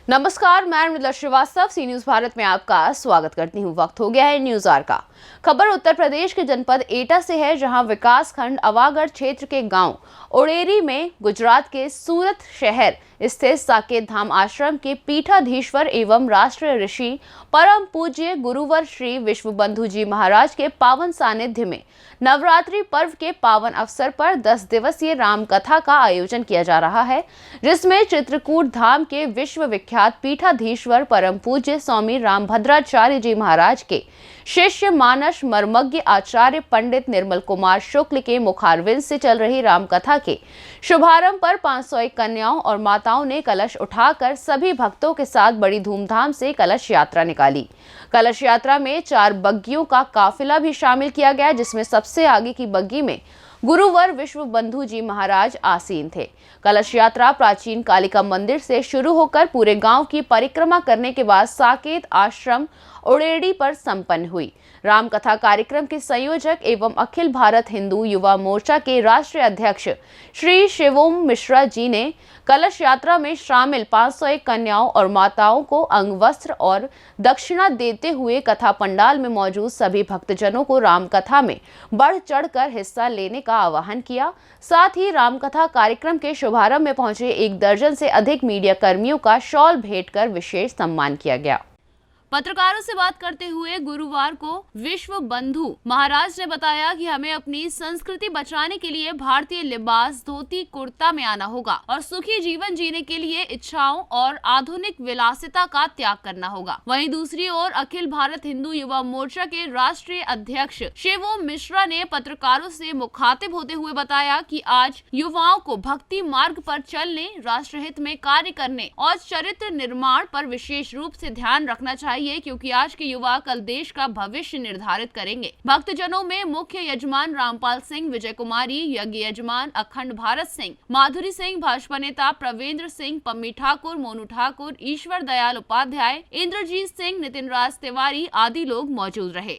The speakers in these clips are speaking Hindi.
नमस्कार, मैं मृदुला श्रीवास्तव सी न्यूज भारत में आपका स्वागत करती हूँ। वक्त हो गया है न्यूज आवर का। खबर उत्तर प्रदेश के जनपद एटा से है, जहां विकास खंड अवागढ़ क्षेत्र के गांव ओडेरी में गुजरात के सूरत शहर स्थित साकेत धाम आश्रम के पीठाधीश्वर एवं राष्ट्रीय ऋषि परम पूज्य गुरुवर श्री विश्वबंधु जी महाराज के पावन सानिध्य में नवरात्रि पर्व के पावन अवसर पर 10 दिवसीय राम कथा का आयोजन किया जा रहा है, जिसमें चित्रकूट धाम के विश्व विख्यात पीठाधीश्वर परम पूज्य स्वामी रामभद्राचार्य जी महाराज के शिष्य मानस मर्मज्ञ आचार्य पंडित निर्मल कुमार शुक्ल के मुखारविंद से चल रही रामकथा के शुभारंभ पर 501 कन्याओं और माताओं ने कलश उठाकर सभी भक्तों के साथ बड़ी धूमधाम से कलश यात्रा निकाली। कलश यात्रा में 4 बग्गियों का काफिला भी शामिल किया गया, जिसमें सबसे आगे की बग्गी में गुरुवर विश्वबंधु जी महाराज आसीन थे। कलश यात्रा प्राचीन कालिका मंदिर से शुरू होकर पूरे गांव की परिक्रमा करने के बाद साकेत आश्रम ओडेरी पर संपन्न हुई। रामकथा कार्यक्रम के संयोजक एवं अखिल भारत हिंदू युवा मोर्चा के राष्ट्रीय अध्यक्ष श्री शिवोम मिश्रा जी ने कलश यात्रा में शामिल 501 कन्याओं और माताओं को अंग वस्त्र और दक्षिणा देते हुए कथा पंडाल में मौजूद सभी भक्तजनों को रामकथा में बढ़ चढ़कर हिस्सा लेने का आह्वान किया। साथ ही रामकथा कार्यक्रम के शुभारंभ में पहुंचे 1 दर्जन से अधिक मीडिया कर्मियों का शॉल भेंट कर विशेष सम्मान किया गया। पत्रकारों से बात करते हुए गुरुवार को विश्व बंधु महाराज ने बताया कि हमें अपनी संस्कृति बचाने के लिए भारतीय लिबास धोती कुर्ता में आना होगा और सुखी जीवन जीने के लिए इच्छाओं और आधुनिक विलासिता का त्याग करना होगा। वहीं दूसरी ओर अखिल भारत हिंदू युवा मोर्चा के राष्ट्रीय अध्यक्ष शिवोम मिश्रा ने पत्रकारों से मुखातिब होते हुए बताया कि आज युवाओं को भक्ति मार्ग पर चलने, राष्ट्रहित में कार्य करने और चरित्र निर्माण पर विशेष रूप से ध्यान रखना चाहिए, क्योंकि आज के युवा कल देश का भविष्य निर्धारित करेंगे। भक्तजनों में मुख्य यजमान रामपाल सिंह, विजय कुमारी, यज्ञ यजमान अखंड भारत सिंह, माधुरी सिंह, भाजपा नेता प्रवेंद्र सिंह, पम्मी ठाकुर, मोनू ठाकुर, ईश्वर दयाल उपाध्याय, इंद्रजीत सिंह, नितिन राज तिवारी आदि लोग मौजूद रहे।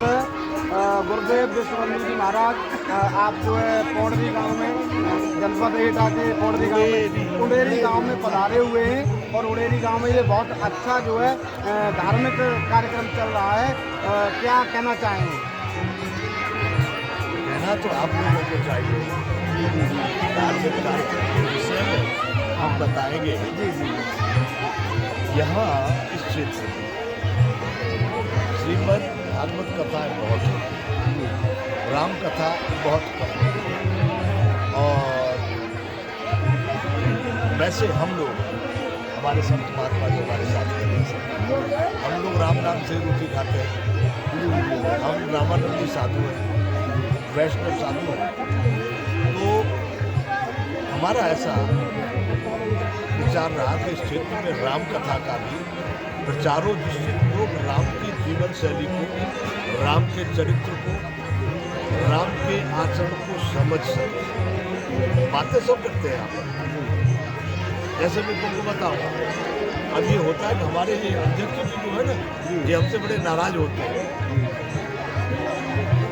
गुरुदेव विश्वबंधु जी महाराज आप जो है पौड़री गांव में, जनपद एटा के पौड़री गांव में, उडेरी गांव में पधारे हुए हैं और उडेरी गांव में ये बहुत अच्छा जो है धार्मिक कार्यक्रम चल रहा है। क्या कहना चाहेंगे? कहना तो आप लोगों को चाहिए, धार्मिक कार्यक्रम के विषय में हम बताएंगे। यहाँ इस क्षेत्र में श्रीमद् भागवत कथाएँ बहुत हैं, राम कथा बहुत कम है। और वैसे हम लोग, हमारे संत महात्मा जो हमारे साथ हैं, हम लोग राम नाम से रोटी खाते हैं। हम रामानंदी साधु हैं, वैष्णव साधु हैं। तो हमारा ऐसा विचार रहा कि इस क्षेत्र में राम कथा का भी प्रचार हो, जिससे लोग राम की जीवन शैली को, राम के चरित्र को, राम के आचरण को समझ सकें। बातें सब करते हैं आप, जैसे मैं तुमको बताऊँ, अब ये होता है कि हमारे ये अध्यक्ष जी जो है ना, ये हमसे बड़े नाराज होते हैं।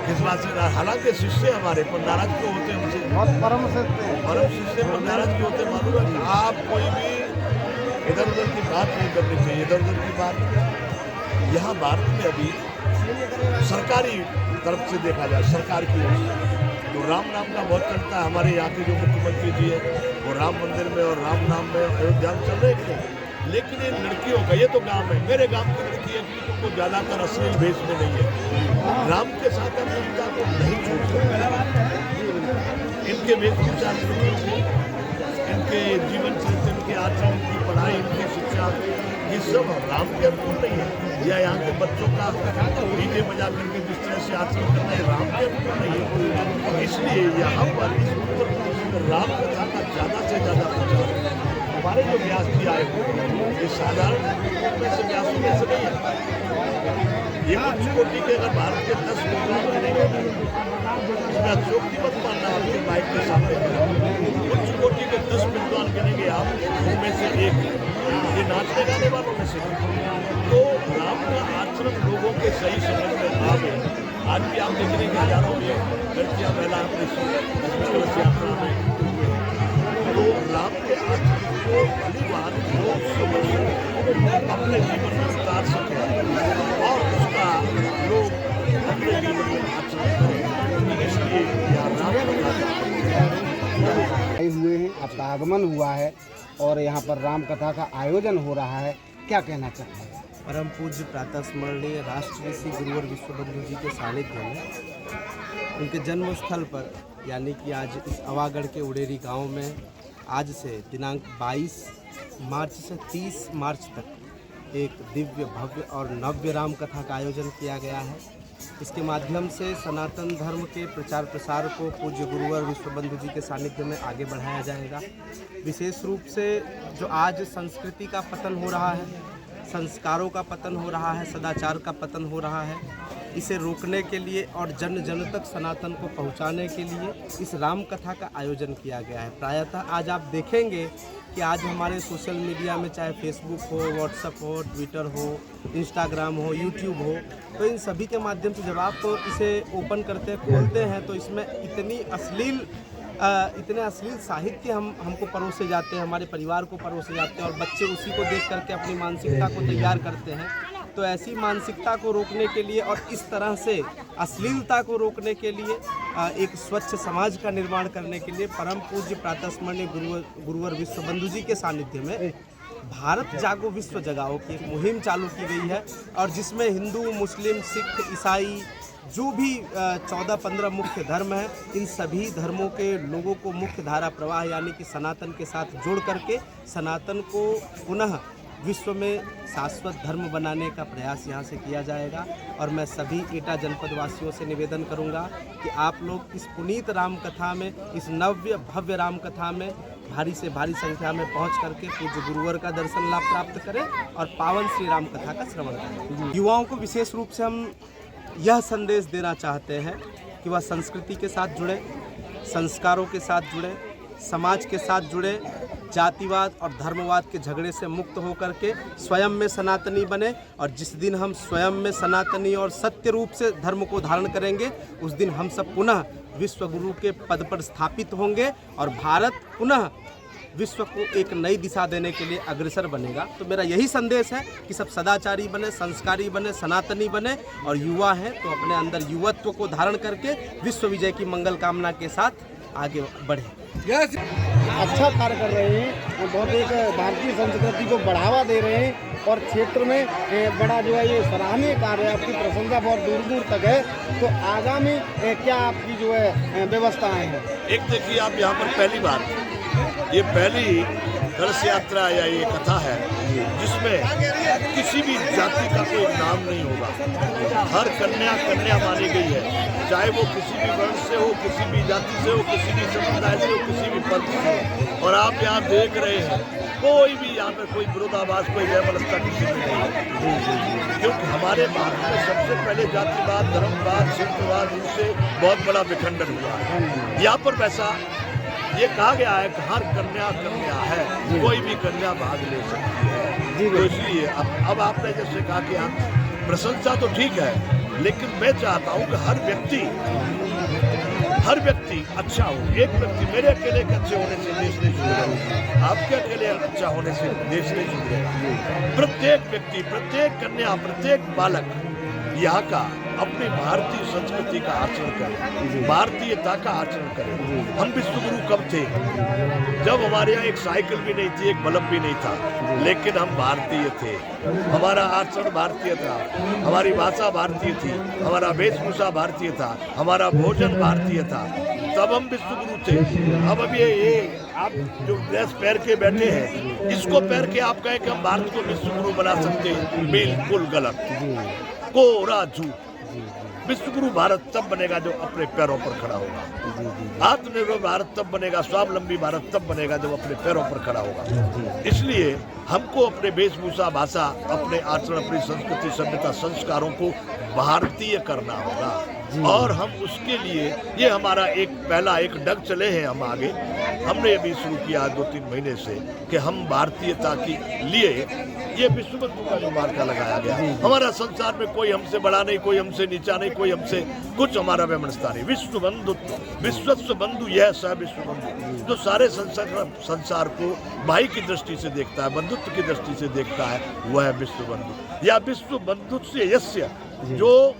किस बात से? हालांकि शिष्य हमारे पर नाराज क्यों होते हैं हमसे? बहुत परम शिष्य पर नाराज क्यों होते हैं? मालूम है, आप कोई भी इधर उधर की बात नहीं करनी चाहिए। इधर उधर की बात यहाँ भारत में अभी सरकारी तरफ से देखा जाए, सरकार की ओर से तो राम नाम का बहुत चलता है। हमारे यहाँ के जो मुख्यमंत्री जी है वो राम मंदिर में और राम नाम में अयोध्या में चल रहे हैं। लेकिन ये लड़कियों का, ये तो गांव है, मेरे गांव की लड़की है कि तुमको ज़्यादातर अश्लील भेष में नहीं है। राम के साथ अपनी को नहीं छोड़ सकते। इनके वेशभूषा, इनके जीवन चरित्र, इनके आचरण, इनकी पढ़ाई, इनकी शिक्षा, ये सब राम के अनुकूल नहीं है। या यहाँ के बच्चों का डीजे बजा करके जिस तरह से आचरण करना है, राम के अनुकूल नहीं है। इसलिए यहाँ पर इस उत्तर प्रदेश में राम कथा का ज़्यादा से ज़्यादा प्रचार है। हमारे जो व्यास जी आए हैं, ये साधारण वैसे व्यासों में से नहीं है। ये उच्च कोटि के, अगर भारत के 10 विद्वान करेंगे, इसमें अतिशयोक्ति मत मानना आपके माइक के सामने। उच्च कोटि के 10 विद्वान करेंगे आप, उनमें से एक ये नाचने गाने वालों में से। तो राम का आचरण लोगों के सही समझ में आ गए। आज भी आप देख रहे हैं कि हजारों लड़कियाँ महिला अपनी यात्रा में, तो राम के आचरण को भली बात लोग समझ अपने जीवन में उतार सके और उसका लोग अपने जीवन में आचरण करें। इसलिए यहाँ राम कथा आए हुए हैं, आपका आगमन हुआ है और यहाँ पर राम कथा का आयोजन हो रहा है, क्या कहना चाहते हैं? परम पूज्य प्रातः स्मरणीय राष्ट्रीय श्री गुरुवर विश्वबंधु जी के सानिध्य में उनके जन्म स्थल पर यानी कि आज इस अवागढ़ के उड़ेरी गांव में आज से दिनांक 22 मार्च से 30 मार्च तक एक दिव्य भव्य और नव्य राम कथा का आयोजन किया गया है। इसके माध्यम से सनातन धर्म के प्रचार प्रसार को पूज्य गुरुवर विश्वबंधु जी के सानिध्य में आगे बढ़ाया जाएगा। विशेष रूप से जो आज संस्कृति का पतन हो रहा है, संस्कारों का पतन हो रहा है, सदाचार का पतन हो रहा है, इसे रोकने के लिए और जन जन तक सनातन को पहुंचाने के लिए इस राम कथा का आयोजन किया गया है। प्रायतः आज आप देखेंगे कि आज हमारे सोशल मीडिया में चाहे फेसबुक हो, व्हाट्सएप हो, ट्विटर हो, इंस्टाग्राम हो, यूट्यूब हो, तो इन सभी के माध्यम से जब आप इसे ओपन करते खोलते हैं तो इसमें इतने अश्लील साहित्य हमको परोसे जाते हैं, हमारे परिवार को परोसे जाते हैं और बच्चे उसी को देख करके अपनी मानसिकता को तैयार करते हैं। तो ऐसी मानसिकता को रोकने के लिए और इस तरह से अश्लीलता को रोकने के लिए एक स्वच्छ समाज का निर्माण करने के लिए परम पूज्य प्रातः स्मरणीय गुरुवर विश्वबंधु जी के सानिध्य में भारत जागो विश्व जगाओ की एक मुहिम चालू की गई है और जिसमें हिंदू, मुस्लिम, सिख, ईसाई जो भी 14-15 मुख्य धर्म हैं, इन सभी धर्मों के लोगों को मुख्य धारा प्रवाह यानी कि सनातन के साथ जोड़ करके सनातन को पुनः विश्व में शाश्वत धर्म बनाने का प्रयास यहाँ से किया जाएगा। और मैं सभी एटा जनपद वासियों से निवेदन करूँगा कि आप लोग इस पुनीत राम कथा में, इस नव्य भव्य राम कथा में भारी से भारी संख्या में पहुँच करके पूज्य गुरुवर का दर्शन लाभ प्राप्त करें और पावन श्री राम कथा का श्रवण करें। युवाओं को विशेष रूप से हम यह संदेश देना चाहते हैं कि वह संस्कृति के साथ जुड़े, संस्कारों के साथ जुड़े, समाज के साथ जुड़े, जातिवाद और धर्मवाद के झगड़े से मुक्त होकर के स्वयं में सनातनी बने और जिस दिन हम स्वयं में सनातनी और सत्य रूप से धर्म को धारण करेंगे उस दिन हम सब पुनः विश्व गुरु के पद पर स्थापित होंगे और भारत पुनः विश्व को एक नई दिशा देने के लिए अग्रसर बनेगा। तो मेरा यही संदेश है कि सब सदाचारी बने, संस्कारी बने, सनातनी बने और युवा हैं तो अपने अंदर युवत्व को धारण करके विश्व विजय की मंगल कामना के साथ आगे बढ़े। अच्छा कार्य कर रहे हैं, बहुत एक भारतीय संस्कृति को बढ़ावा दे रहे हैं और क्षेत्र में बड़ा जो है ये सराहनीय कार्य है, आपकी प्रशंसा बहुत दूर दूर तक है। तो आगामी क्या आपकी जो है व्यवस्थाएं हैं? एक देखिए आप यहाँ पर पहली बार ये पहली कलश यात्रा या ये कथा है जिसमें किसी भी जाति का कोई नाम नहीं होगा। हर कन्या मानी गई है, चाहे वो किसी भी वर्ण से हो, किसी भी जाति से हो, किसी भी समुदाय से हो, किसी भी पंथ से हो। और आप यहाँ देख रहे हैं कोई भी यहाँ पर कोई विरोधाभास, कोई जयमनस्ता किसी में नहीं है, क्योंकि हमारे भारत में सबसे पहले जातिवाद, धर्मवाद, सिद्धवाद इनसे बहुत बड़ा विखंडन हुआ है। यहाँ पर वैसा ये कहा गया है कि हर कन्या है, कोई भी कन्या भाग ले सकती है। तो इसलिए अब आपने जैसे कहा कि आप प्रशंसा तो ठीक है, लेकिन मैं चाहता हूँ कि हर व्यक्ति अच्छा हो। एक व्यक्ति मेरे अकेले के अच्छे होने से देश नहीं सुधरेगा, आपके अकेले अच्छा होने से देश नहीं सुधरेगा। प्रत्येक व्यक्ति, प्रत्येक कन्या, प्रत्येक बालक यहाँ का अपनी भारतीय संस्कृति का आचरण करें, भारतीयता का आचरण करें। हम विश्वगुरु कब थे? जब हमारे यहाँ एक साइकिल भी नहीं थी, एक बल्ब भी नहीं था, लेकिन हम भारतीय थे। हमारा आचरण भारतीय था, हमारी भाषा भारतीय थी, हमारा वेशभूषा भारतीय था, हमारा भोजन भारतीय था। तब हम विश्वगुरु थे। अब ये आप जो ड्रेस पहन के बैठे हैं, इसको पहन के आप कहें कि हम भारत को विश्वगुरु बना सकते हैं, बिल्कुल गलत, कोरा झूठ। विश्वगुरु भारत तब बनेगा जो अपने पैरों पर खड़ा होगा। आत्मनिर्भर भारत तब बनेगा, स्वावलंबी भारत तब बनेगा जब अपने पैरों पर खड़ा होगा। इसलिए हमको अपने वेशभूषा, भाषा, अपने आचरण, अपनी संस्कृति, सभ्यता, संस्कारों को भारतीय करना होगा। और हम उसके लिए ये हमारा पहला एक डग चले हैं हम आगे। हमने अभी शुरू किया 2-3 महीने से कि हम भारतीयता के लिए ये विश्व बंधु का जो मार्का लगाया गया। हमारा संसार में कोई हमसे बड़ा नहीं, कोई हमसे नीचा नहीं, कोई हमसे कुछ हमारा व्यवस्था नहीं। विश्व बंधुत्व, विश्वस्व बंधु यह स विश्व बंधु, जो सारे संसार को भाई की दृष्टि से देखता है, बंधुत्व की दृष्टि से देखता है, वह है विश्व बंधु। या विश्व बंधुत्व यस्य, जो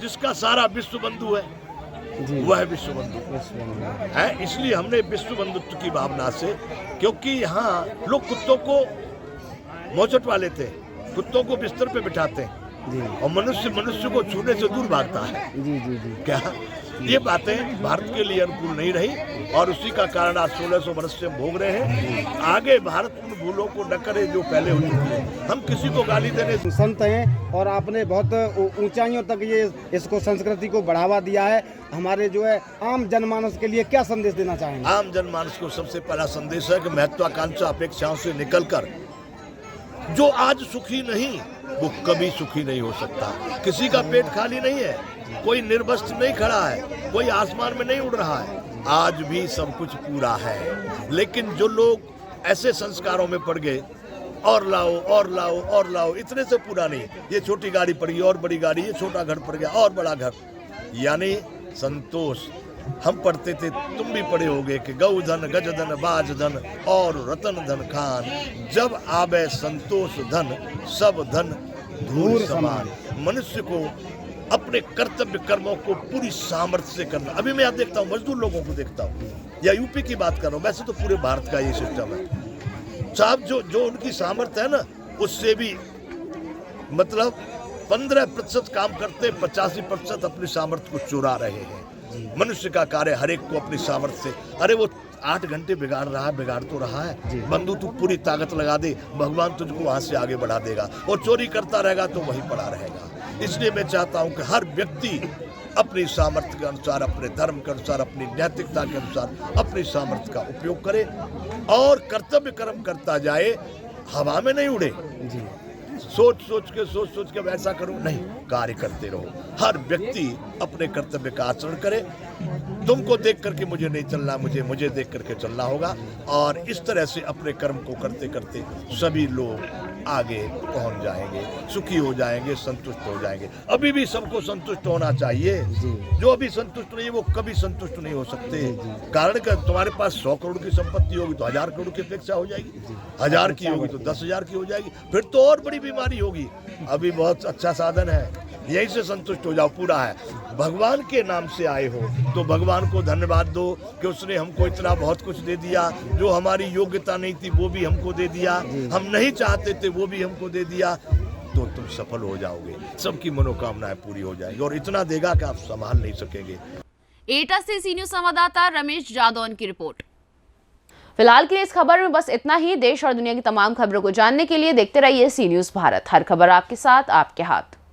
जिसका सारा विश्व बंधु है, वह विश्व बंधु है। इसलिए हमने विश्व बंधुत्व की भावना से, क्योंकि यहाँ लोग कुत्तों को मोचट वाले थे, कुत्तों को बिस्तर पे बिठाते हैं और मनुष्य को छूने से दूर भागता है। क्या ये बातें भारत के लिए अनुकूल नहीं रही और उसी का कारण आज 1600 वर्ष से हम भोग रहे हैं। आगे भारत उन भूलों को न करे जो पहले हो चुकी है। हम किसी को गाली देने संत हैं और आपने बहुत ऊंचाइयों तक ये इसको संस्कृति को बढ़ावा दिया है। हमारे जो है आम जनमानस के लिए क्या संदेश देना चाहेंगे? आम जनमानस को सबसे पहला संदेश है कि महत्वाकांक्षा अपेक्षाओं से निकलकर जो आज सुखी नहीं वो कभी सुखी नहीं हो सकता। किसी का पेट खाली नहीं है, कोई निर्वस्त्र नहीं खड़ा है, कोई आसमान में नहीं उड़ रहा है, आज भी सब कुछ पूरा है। लेकिन जो लोग ऐसे संस्कारों में पड़ गए, और लाओ और लाओ और लाओ, इतने से पूरा नहीं, ये छोटी गाड़ी पड़ गई और बड़ी गाड़ी, ये छोटा घर पड़ गया और बड़ा घर, यानी संतोष। हम पढ़ते थे, तुम भी पढ़े होगे कि गौ धन गज धन बाज धन और रतन धन खान, जब आवे संतोष धन सब धन धूल समान। मनुष्य को अपने कर्तव्य कर्मों को पूरी सामर्थ्य से करना। अभी मैं यहाँ देखता हूँ, मजदूर लोगों को देखता हूँ, या यूपी की बात कर रहा हूँ, वैसे तो पूरे भारत का ये सिस्टम है साहब। जो उनकी सामर्थ्य है ना, उससे भी मतलब 15% काम करते, 85% अपनी सामर्थ्य को चुरा रहे हैं। मनुष्य का कार्य हर एक को अपनी सामर्थ्य से, अरे वो 8 घंटे बिगाड़ रहा है, बिगाड़ तो रहा है, बंधु तू पूरी ताकत लगा दे, भगवान तुझको वहां से आगे बढ़ा देगा। और चोरी करता रहेगा तो वहीं पड़ा रहेगा। इसलिए मैं चाहता हूं कि हर व्यक्ति अपनी सामर्थ्य के अनुसार, अपने धर्म के अनुसार, अपनी नैतिकता के अनुसार अपनी सामर्थ्य का उपयोग करे और कर्तव्य कर्म करता जाए, हवा में नहीं उड़े। सोच सोच के वैसा करूं नहीं, कार्य करते रहो। हर व्यक्ति अपने कर्तव्य का आचरण करे। तुमको देख करके मुझे नहीं चलना, मुझे देख करके चलना होगा। और इस तरह से अपने कर्म को करते करते सभी लोग आगे पहुंच जाएंगे, सुखी हो जाएंगे, संतुष्ट हो जाएंगे। अभी भी सबको संतुष्ट होना चाहिए। जो अभी संतुष्ट नहीं है वो कभी संतुष्ट नहीं हो सकते। कारण कि तुम्हारे पास 100 करोड़ की संपत्ति होगी तो 1000 करोड़ की अपेक्षा हो जाएगी, 1000 की होगी तो 10,000 की हो जाएगी, फिर तो और बड़ी बीमारी होगी। अभी बहुत अच्छा साधन है, यहीं से संतुष्ट हो जाओ, पूरा है। भगवान के नाम से आए हो तो भगवान को धन्यवाद दो कि उसने हमको इतना बहुत कुछ दे दिया। जो हमारी योग्यता नहीं थी वो भी हमको दे दिया, हम नहीं चाहते थे वो भी हमको दे दिया, तो तुम सफल हो जाओगे, सबकी मनोकामनाएं पूरी हो जाएगी। और इतना देगा कि आप संभाल नहीं सकेंगे। एटा से सी न्यूज संवाददाता रमेश जादौन की रिपोर्ट। फिलहाल के लिए इस खबर में बस इतना ही। देश और दुनिया की तमाम खबरों को जानने के लिए देखते रहिए सी न्यूज भारत। हर खबर आपके साथ, आपके हाथ।